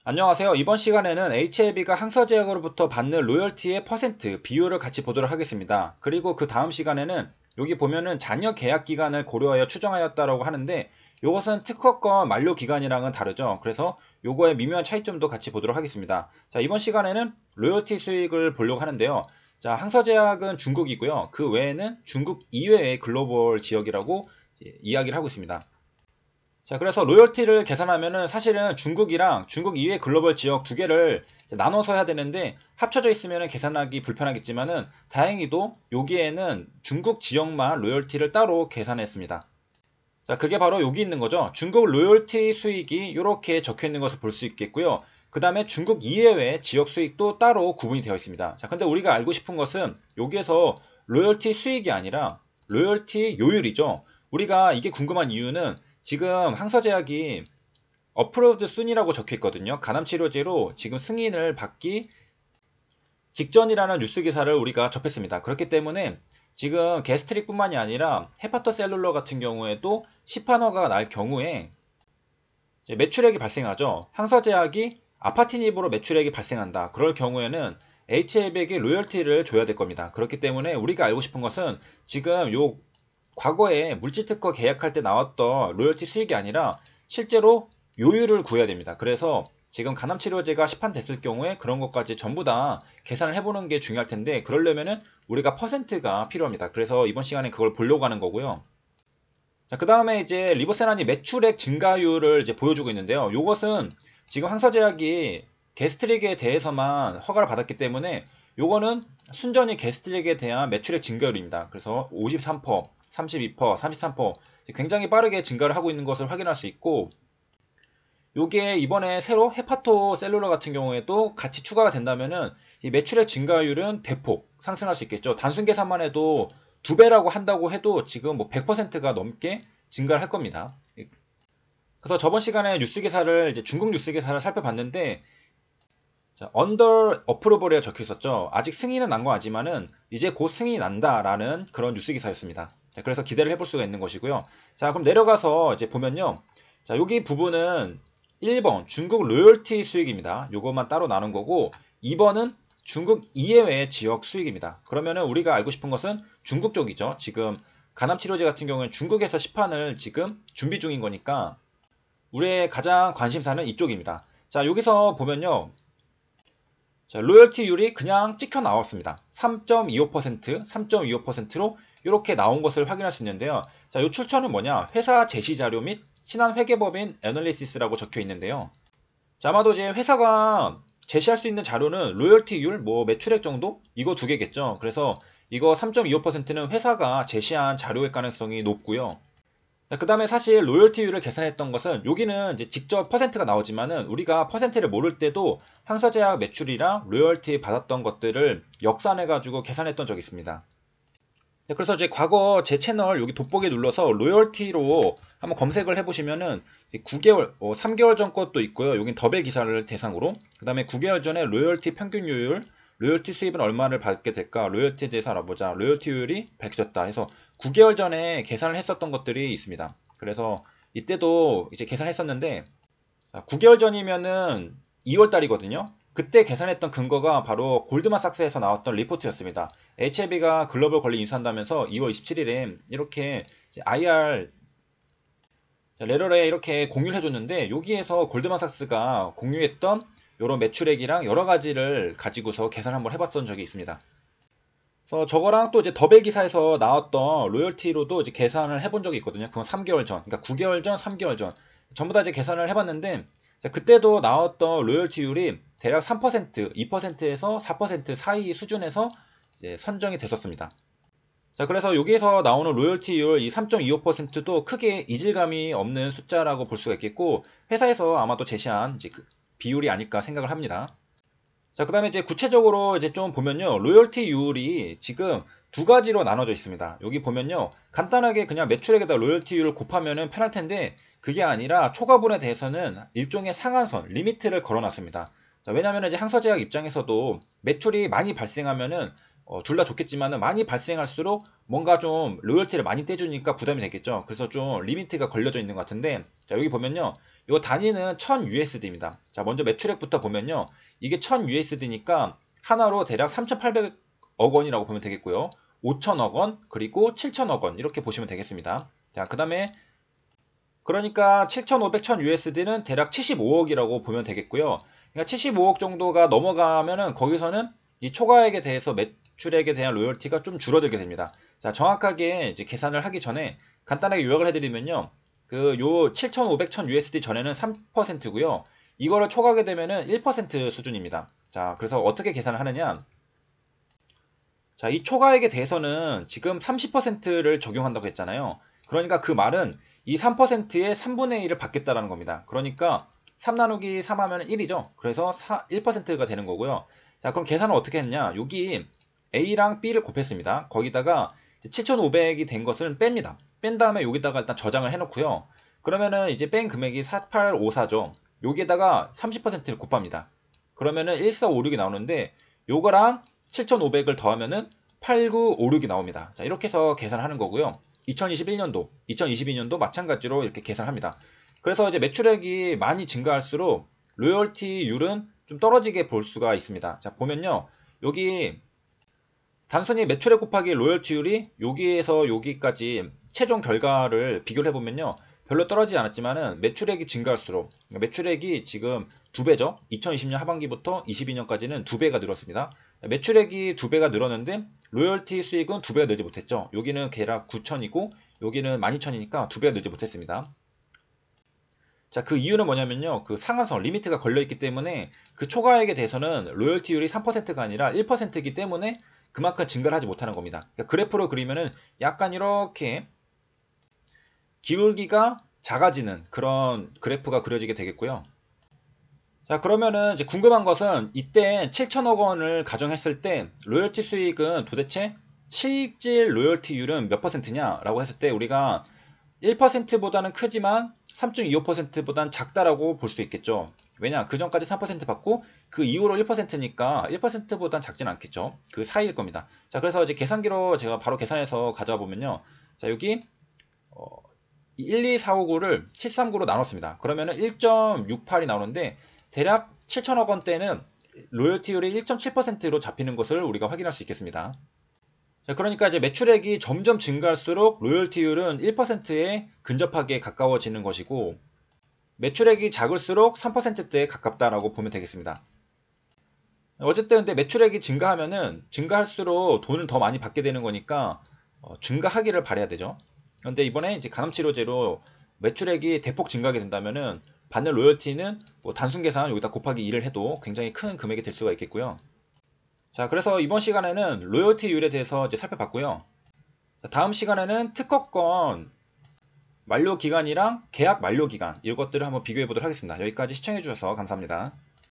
안녕하세요. 이번 시간에는 HLB가 항서제약으로부터 받는 로열티의 퍼센트 비율을 같이 보도록 하겠습니다. 그리고 그 다음 시간에는 여기 보면은 잔여 계약 기간을 고려하여 추정하였다라고 하는데 이것은 특허권 만료 기간이랑은 다르죠. 그래서 요거의 미묘한 차이점도 같이 보도록 하겠습니다. 자, 이번 시간에는 로열티 수익을 보려고 하는데요. 자, 항서제약은 중국이고요. 그 외에는 중국 이외의 글로벌 지역이라고 이야기를 하고 있습니다. 자, 그래서 로열티를 계산하면은 사실은 중국이랑 중국 이외 글로벌 지역 두 개를 나눠서 해야 되는데 합쳐져 있으면 계산하기 불편하겠지만은 다행히도 여기에는 중국 지역만 로열티를 따로 계산했습니다. 자, 그게 바로 여기 있는 거죠. 중국 로열티 수익이 이렇게 적혀 있는 것을 볼 수 있겠고요. 그 다음에 중국 이외의 지역 수익도 따로 구분이 되어 있습니다. 자, 근데 우리가 알고 싶은 것은 여기에서 로열티 수익이 아니라 로열티 요율이죠. 우리가 이게 궁금한 이유는 지금 항서제약이 어프로드 순이라고 적혀 있거든요. 간암치료제로 지금 승인을 받기 직전이라는 뉴스 기사를 우리가 접했습니다. 그렇기 때문에 지금 게스트릭뿐만이 아니라 헤파토셀룰러 같은 경우에도 시판허가 날 경우에 매출액이 발생하죠. 항서제약이 아파티닙으로 매출액이 발생한다. 그럴 경우에는 HLB에게 로열티를 줘야 될 겁니다. 그렇기 때문에 우리가 알고 싶은 것은 지금 요 과거에 물질특허 계약할 때 나왔던 로열티 수익이 아니라 실제로 요율을 구해야 됩니다. 그래서 지금 간암치료제가 시판됐을 경우에 그런 것까지 전부 다 계산을 해보는 게 중요할 텐데 그러려면은 우리가 퍼센트가 필요합니다. 그래서 이번 시간에 그걸 보려고 하는 거고요. 자, 그 다음에 이제 리보세란이 매출액 증가율을 이제 보여주고 있는데요. 이것은 지금 항서제약이 게스트릭에 대해서만 허가를 받았기 때문에 요거는 순전히 게스트릭에 대한 매출액 증가율입니다. 그래서 53%, 32%, 33% 굉장히 빠르게 증가를 하고 있는 것을 확인할 수 있고 요게 이번에 새로 헤파토 셀룰러 같은 경우에도 같이 추가가 된다면은 이 매출액 증가율은 대폭 상승할 수 있겠죠. 단순 계산만 해도 2배라고 한다고 해도 지금 뭐 100%가 넘게 증가를 할 겁니다. 그래서 저번 시간에 뉴스 기사를 이제 중국 뉴스 기사를 살펴봤는데 자, 언더 어프로벌에 적혀 있었죠. 아직 승인은 난 거 아니지만은 이제 곧 승인이 난다라는 그런 뉴스 기사였습니다. 자, 그래서 기대를 해볼 수가 있는 것이고요. 자, 그럼 내려가서 이제 보면요. 자, 여기 부분은 1번 중국 로열티 수익입니다. 요것만 따로 나눈 거고 2번은 중국 이외의 지역 수익입니다. 그러면은 우리가 알고 싶은 것은 중국 쪽이죠. 지금 간암치료제 같은 경우는 중국에서 시판을 지금 준비 중인 거니까 우리의 가장 관심사는 이쪽입니다. 자, 여기서 보면요. 자, 로열티율이 그냥 찍혀 나왔습니다. 3.25%, 3.25%로 이렇게 나온 것을 확인할 수 있는데요. 자, 이 출처는 뭐냐? 회사 제시 자료 및 신한 회계법인 애널리시스라고 적혀 있는데요. 자, 아마도 이제 회사가 제시할 수 있는 자료는 로열티율, 뭐 매출액 정도? 이거 두 개겠죠. 그래서 이거 3.25%는 회사가 제시한 자료일 가능성이 높고요. 그 다음에 사실 로열티율을 계산했던 것은 여기는 이제 직접 퍼센트가 나오지만은 우리가 퍼센트를 모를 때도 항서제약 매출이랑 로열티 받았던 것들을 역산해가지고 계산했던 적이 있습니다. 그래서 이제 과거 제 채널 여기 돋보기 눌러서 로열티로 한번 검색을 해보시면은 9개월, 3개월 전 것도 있고요. 여긴 더벨 기사를 대상으로. 그 다음에 9개월 전에 로열티 평균율, 로열티 수입은 얼마를 받게 될까? 로열티에 대해서 알아보자. 로열티율이 밝혀졌다 해서 9개월 전에 계산을 했었던 것들이 있습니다. 그래서 이때도 이제 계산했었는데 9개월 전이면은 2월 달이거든요. 그때 계산했던 근거가 바로 골드만삭스에서 나왔던 리포트였습니다. HLB가 글로벌 권리 인수한다면서 2월 27일에 이렇게 IR 레럴에 이렇게 공유를 해줬는데 여기에서 골드만삭스가 공유했던 이런 매출액이랑 여러 가지를 가지고서 계산 한번 해봤던 적이 있습니다. 그래서 저거랑 또 이제 더벨 기사에서 나왔던 로열티로도 이제 계산을 해본 적이 있거든요. 그건 3개월 전, 그러니까 9개월 전, 3개월 전 전부 다 이제 계산을 해봤는데 그때도 나왔던 로열티율이 대략 3%, 2%에서 4% 사이 수준에서 이제 선정이 됐었습니다. 자, 그래서 여기에서 나오는 로열티율 이 3.25%도 크게 이질감이 없는 숫자라고 볼 수가 있겠고 회사에서 아마도 제시한 이제 그 비율이 아닐까 생각을 합니다. 자, 그 다음에 이제 구체적으로 이제 좀 보면요. 로열티율이 지금 두 가지로 나눠져 있습니다. 여기 보면요. 간단하게 그냥 매출액에다 로열티율을 곱하면은 편할 텐데 그게 아니라 초과분에 대해서는 일종의 상한선, 리미트를 걸어놨습니다. 자, 왜냐하면 이제 항서제약 입장에서도 매출이 많이 발생하면은 둘 다 좋겠지만은 많이 발생할수록 뭔가 좀 로열티를 많이 떼주니까 부담이 되겠죠. 그래서 좀 리미트가 걸려져 있는 것 같은데 자, 여기 보면요. 이 단위는 1000USD입니다. 자, 먼저 매출액부터 보면요. 이게 1000USD니까 하나로 대략 3,800억 원이라고 보면 되겠고요. 5천억 원, 그리고 7천억 원 이렇게 보시면 되겠습니다. 자, 그 다음에 그러니까 7,500, 1000USD는 대략 75억이라고 보면 되겠고요. 그러니까 75억 정도가 넘어가면은 거기서는 이 초과액에 대해서 매출액에 대한 로열티가 좀 줄어들게 됩니다. 자, 정확하게 이제 계산을 하기 전에 간단하게 요약을 해드리면요. 요 7,500, 1000USD 전에는 3%고요. 이거를 초과하게 되면은 1% 수준입니다. 자, 그래서 어떻게 계산을 하느냐? 자, 이 초과액에 대해서는 지금 30%를 적용한다고 했잖아요. 그러니까 그 말은 이 3%의 3분의 1을 받겠다라는 겁니다. 그러니까 3 나누기 3 하면 1이죠. 그래서 1%가 되는 거고요. 자, 그럼 계산을 어떻게 했냐? 여기 A랑 B를 곱했습니다. 거기다가 7,500이 된 것을 뺍니다. 뺀 다음에 여기다가 일단 저장을 해놓고요. 그러면은 이제 뺀 금액이 4854죠. 여기에다가 30%를 곱합니다. 그러면은 1456이 나오는데 요거랑 7,500을 더하면은 8956이 나옵니다. 자, 이렇게 해서 계산을 하는 거고요. 2021년도, 2022년도 마찬가지로 이렇게 계산합니다. 그래서 이제 매출액이 많이 증가할수록 로열티율은 좀 떨어지게 볼 수가 있습니다. 자, 보면요. 여기 단순히 매출액 곱하기 로열티율이 여기에서 여기까지 최종 결과를 비교를 해보면요. 별로 떨어지지 않았지만은 매출액이 증가할수록 매출액이 지금 2배죠. 2020년 하반기부터 22년까지는 2배가 늘었습니다. 매출액이 2배가 늘었는데 로열티 수익은 2배가 늘지 못했죠. 여기는 대략 9천이고 여기는 12,000이니까 2배가 늘지 못했습니다. 자, 그 이유는 뭐냐면요. 그 상한선, 리미트가 걸려있기 때문에 그 초과액에 대해서는 로열티율이 3%가 아니라 1%이기 때문에 그만큼 증가를 하지 못하는 겁니다. 그러니까 그래프로 그리면은 약간 이렇게 기울기가 작아지는 그런 그래프가 그려지게 되겠고요. 자, 그러면은 이제 궁금한 것은 이때 7천억 원을 가정했을 때 로열티 수익은 도대체 실질 로열티율은 몇 퍼센트냐라고 했을 때 우리가 1%보다는 크지만 3.25%보다는 작다라고 볼 수 있겠죠. 왜냐? 그 전까지 3% 받고 그 이후로 1%니까 1%보다는 작진 않겠죠. 그 사이일 겁니다. 자, 그래서 이제 계산기로 제가 바로 계산해서 가져와 보면요. 자, 여기 1, 2, 4, 5, 9를 7, 3, 9로 나눴습니다. 그러면은 1.68이 나오는데 대략 7천억 원대는 로열티율이 1.7%로 잡히는 것을 우리가 확인할 수 있겠습니다. 자, 그러니까 이제 매출액이 점점 증가할수록 로열티율은 1%에 근접하게 가까워지는 것이고 매출액이 작을수록 3%대에 가깝다라고 보면 되겠습니다. 어쨌든 근데 매출액이 증가하면은 증가할수록 돈을 더 많이 받게 되는 거니까 증가하기를 바라야 되죠. 그런데 이번에 이제 간헐치료제로 매출액이 대폭 증가하게 된다면은 받는 로열티는 뭐 단순 계산 여기다 곱하기 2를 해도 굉장히 큰 금액이 될 수가 있겠고요. 자, 그래서 이번 시간에는 로열티율에 대해서 이제 살펴봤고요. 다음 시간에는 특허권 만료 기간이랑 계약 만료 기간 이것들을 한번 비교해 보도록 하겠습니다. 여기까지 시청해 주셔서 감사합니다.